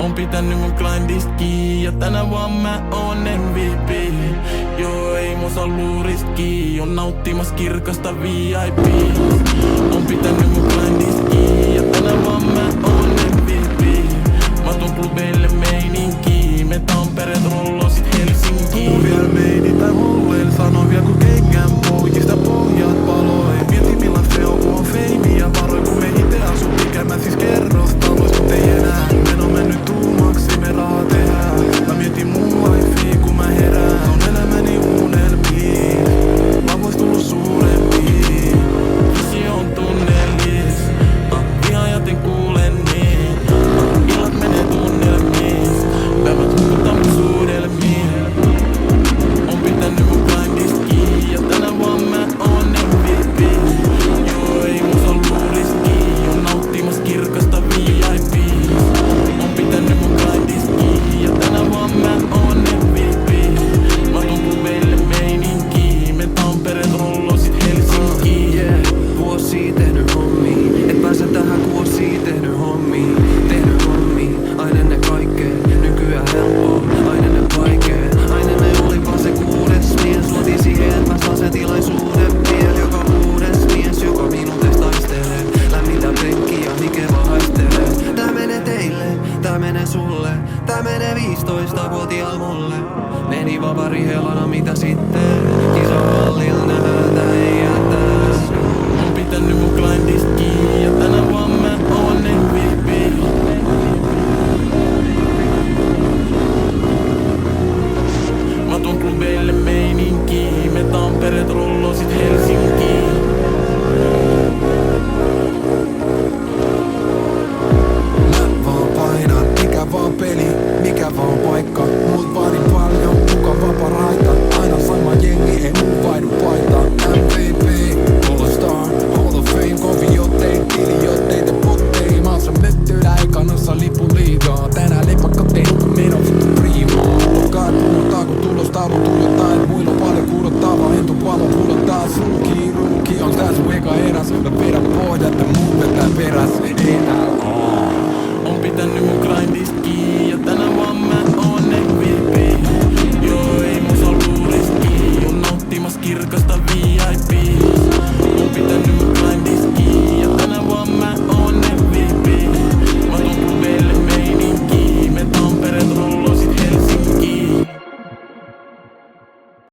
On pitänyt mun grindista kiinni ja tänä vaan mä oon MVP. Joo, ei mun saa luuriski, on nauttimassa kirkasta VIP. On pitänyt mun grindista kiinni ja tänä vaan mä oon MVP. Mä tuon klubeille meininki, me Tampereet rolloo sit Helsinkiin. Tuu viel meiditä holleil, sano vielä kun kengän poikista pohjat paloi. Mieti millan se on kun on feimiä varoi, kun me ite asu tekemässä siis kerrostalois, mut ei enää. Men on mennyt tuumaksi, me rahaa tehdään. Mä mietin mun lifea kun mä herään. On elämäni unelmiin, mä vois tullut suurempiin. Visio on tunnellis, ihan joten kuulen niin. Illat menee tunnelmiin, päivät hukutaan mun suudelmiin. On pitänyt mun grindista kiinni ja tänä vaan mä oon MVP. Joo, ei mun saa luuriski, on nauttimassa kirkasta VIP. On pitänyt mun grindista kiinni ja tänä vaan mä oon MVP. Mä tuun klubeille meininki, me Tampereet rolloo sit Helsinkiin. Vuosia tehnyt hommia, et pääse tähän kun vuosia tehnyt hommia. Tehnyt hommia, aina ne kaikkea, nykyään helppoa, aina ne vaikee. Aina ne oli vaan se kuudes mies, luotiin siihen et mä saan sen tilaisuuden vielä. Joka kuudes mies, joka minuuteista taistelee, lämmintä penkkiä, mikä vaan haistelee. Tää menee teille, tää menee sulle, tää menee 15-vuotiaal mulle. Meni vapari helana, mitä sitten? Kisahallil nähdään ei jätä. On pitänyt mun grindista kiinni ja tänä vaan mä oon MVP. Mä tuon klubeille meininki, me Tampereet rolloo sit Helsinkiin.